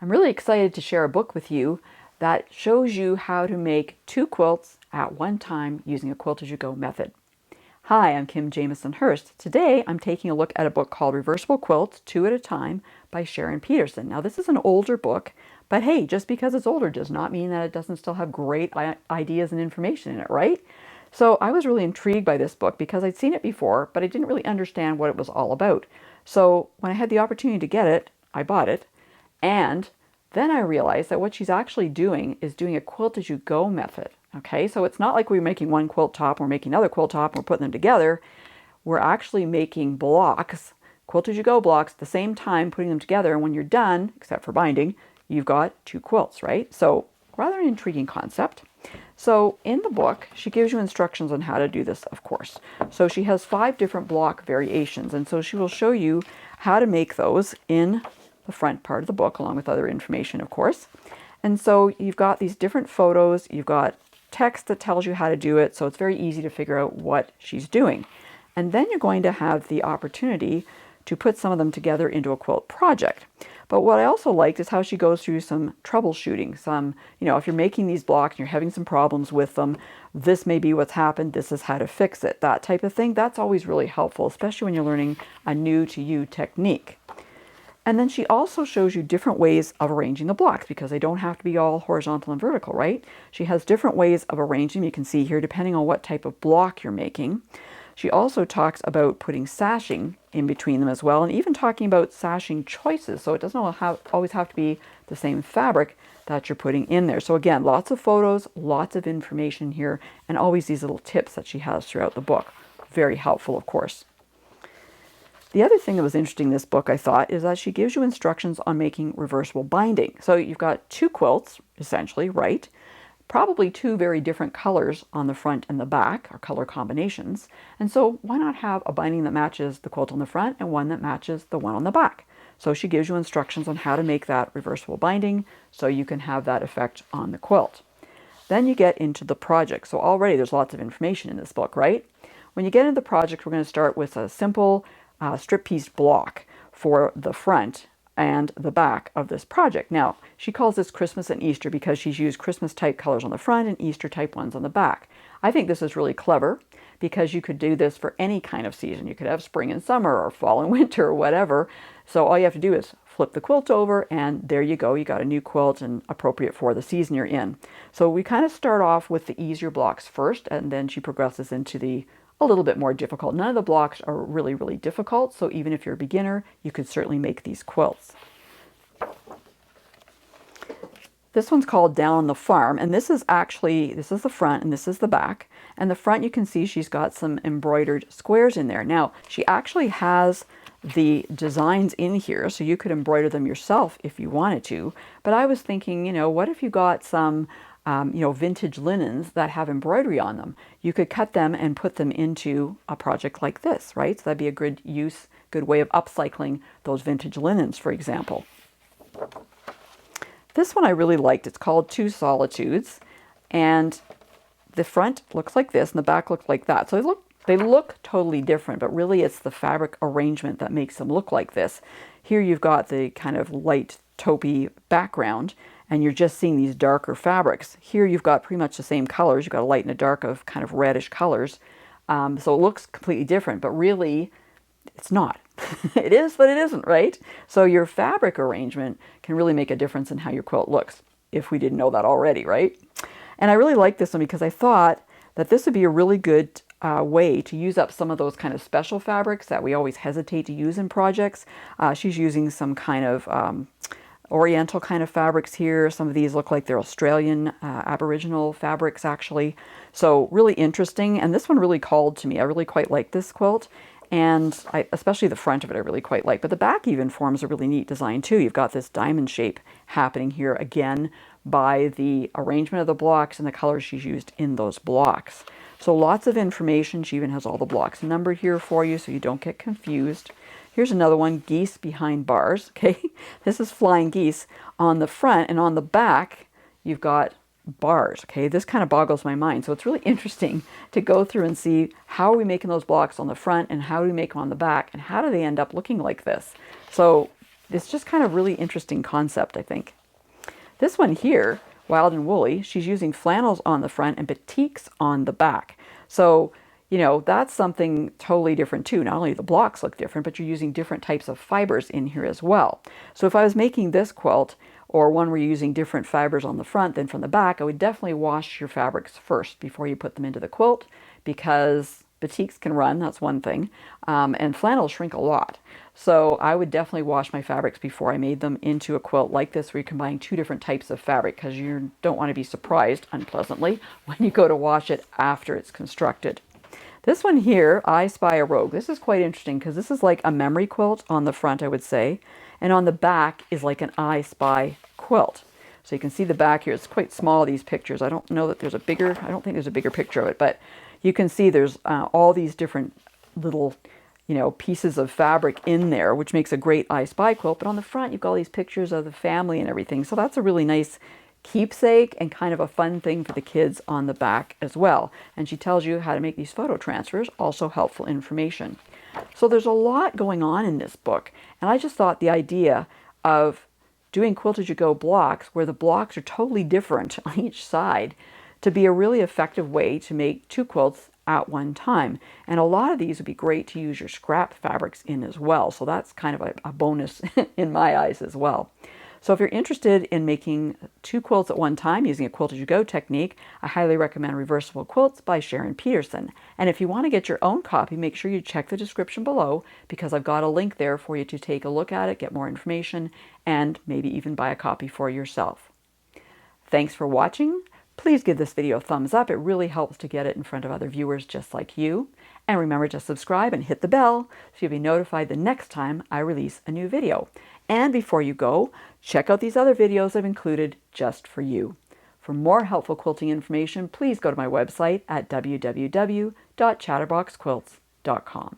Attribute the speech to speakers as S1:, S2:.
S1: I'm really excited to share a book with you that shows you how to make 2 quilts at one time using a quilt as you go method. Hi, I'm Kim Jamieson-Hirst. Today I'm taking a look at a book called Reversible Quilts 2 at a Time by Sharon Pederson. Now this is an older book, but hey, just because it's older does not mean that it doesn't still have great ideas and information in it, right? So I was really intrigued by this book because I'd seen it before, but I didn't really understand what it was all about. So when I had the opportunity to get it, I bought it. And then I realized that what she's actually doing is doing a quilt as you go method. Okay, so it's not like we're making one quilt top, we're making another quilt top, and we're putting them together. We're actually making blocks, quilt as you go blocks, at the same time putting them together. And when you're done, except for binding, you've got 2 quilts, right? So rather an intriguing concept. So in the book, she gives you instructions on how to do this, of course. So she has 5 different block variations. And so she will show you how to make those in the front part of the book, along with other information, of course. And so you've got these different photos, you've got text that tells you how to do it, so it's very easy to figure out what she's doing. And then you're going to have the opportunity to put some of them together into a quilt project. But what I also liked is how she goes through some troubleshooting. Some, if you're making these blocks and you're having some problems with them, this may be what's happened, this is how to fix it, that type of thing. That's always really helpful, especially when you're learning a new to you technique. And then she also shows you different ways of arranging the blocks because they don't have to be all horizontal and vertical, right? She has different ways of arranging, you can see here, depending on what type of block you're making. She also talks about putting sashing in between them as well, and even talking about sashing choices. So it doesn't always have to be the same fabric that you're putting in there. So again, lots of photos, lots of information here, and always these little tips that she has throughout the book. Very helpful, of course. The other thing that was interesting in this book, I thought, is that she gives you instructions on making reversible binding. So you've got 2 quilts, essentially, right? Probably 2 very different colors on the front and the back, or color combinations. And so why not have a binding that matches the quilt on the front and one that matches the one on the back? So she gives you instructions on how to make that reversible binding so you can have that effect on the quilt. Then you get into the project. So already there's lots of information in this book, right? When you get into the project, we're going to start with a simple strip piece block for the front and the back of this project. Now, she calls this Christmas and Easter because she's used Christmas type colors on the front and Easter type ones on the back. I think this is really clever because you could do this for any kind of season. You could have spring and summer or fall and winter or whatever. So all you have to do is flip the quilt over and there you go. You got a new quilt and appropriate for the season you're in. So we kind of start off with the easier blocks first, and then she progresses into the a little bit more difficult. None of the blocks are really, really difficult, so even if you're a beginner, you could certainly make these quilts. This one's called Down on the Farm, and this is the front and this is the back. And the front, you can see she's got some embroidered squares in there. Now, she actually has the designs in here, so you could embroider them yourself if you wanted to. But I was thinking, what if you got some vintage linens that have embroidery on them? You could cut them and put them into a project like this, right? So that'd be a good way of upcycling those vintage linens, for example. This one I really liked. It's called 2 Solitudes, and the front looks like this and the back looks like that. So they look totally different, but really it's the fabric arrangement that makes them look like this. Here you've got the kind of light taupey background, and you're just seeing these darker fabrics. Here you've got pretty much the same colors. You've got a light and a dark of kind of reddish colors. So it looks completely different, but really it's not. It is, but it isn't, right? So your fabric arrangement can really make a difference in how your quilt looks, if we didn't know that already, right? And I really like this one because I thought that this would be a really good way to use up some of those kind of special fabrics that we always hesitate to use in projects. She's using some kind of Oriental kind of fabrics here. Some of these look like they're Australian Aboriginal fabrics, actually. So really interesting. And this one really called to me. I really quite like this quilt. And especially the front of it, I really quite like. But the back even forms a really neat design too. You've got this diamond shape happening here again by the arrangement of the blocks and the colors she's used in those blocks. So lots of information. She even has all the blocks numbered here for you so you don't get confused. Here's another one, Geese Behind Bars. Okay, this is flying geese on the front, and on the back you've got bars. Okay, this kind of boggles my mind. So it's really interesting to go through and see how are we making those blocks on the front and how do we make them on the back and how do they end up looking like this. So it's just kind of really interesting concept, I think. This one here, Wild and Woolly, she's using flannels on the front and batiks on the back. So, you know, that's something totally different too. Not only the blocks look different, but you're using different types of fibers in here as well. So if I was making this quilt, or one where you're using different fibers on the front than from the back, I would definitely wash your fabrics first before you put them into the quilt, because batiks can run, that's one thing, and flannels shrink a lot. So I would definitely wash my fabrics before I made them into a quilt like this, where you combine two different types of fabric, because you don't want to be surprised unpleasantly when you go to wash it after it's constructed. This one here, I Spy a Rogue. This is quite interesting because this is like a memory quilt on the front, I would say, and on the back is like an I Spy quilt. So you can see the back here. It's quite small, these pictures. I don't know that there's a bigger, I don't think there's a bigger picture of it, but you can see there's all these different little, you know, pieces of fabric in there, which makes a great I Spy quilt. But on the front, you've got all these pictures of the family and everything. So that's a really nice keepsake and kind of a fun thing for the kids on the back as well. And she tells you how to make these photo transfers, also helpful information. So there's a lot going on in this book. And I just thought the idea of doing Quilt As You Go blocks, where the blocks are totally different on each side, to be a really effective way to make two quilts at one time. And a lot of these would be great to use your scrap fabrics in as well. So that's kind of a bonus in my eyes as well. So if you're interested in making two quilts at one time using a Quilt As You Go technique, I highly recommend Reversible Quilts by Sharon Pederson. And if you want to get your own copy, make sure you check the description below, because I've got a link there for you to take a look at it, get more information, and maybe even buy a copy for yourself. Thanks for watching. Please give this video a thumbs up. It really helps to get it in front of other viewers just like you. And remember to subscribe and hit the bell so you'll be notified the next time I release a new video. And before you go, check out these other videos I've included just for you. For more helpful quilting information, please go to my website at www.chatterboxquilts.com.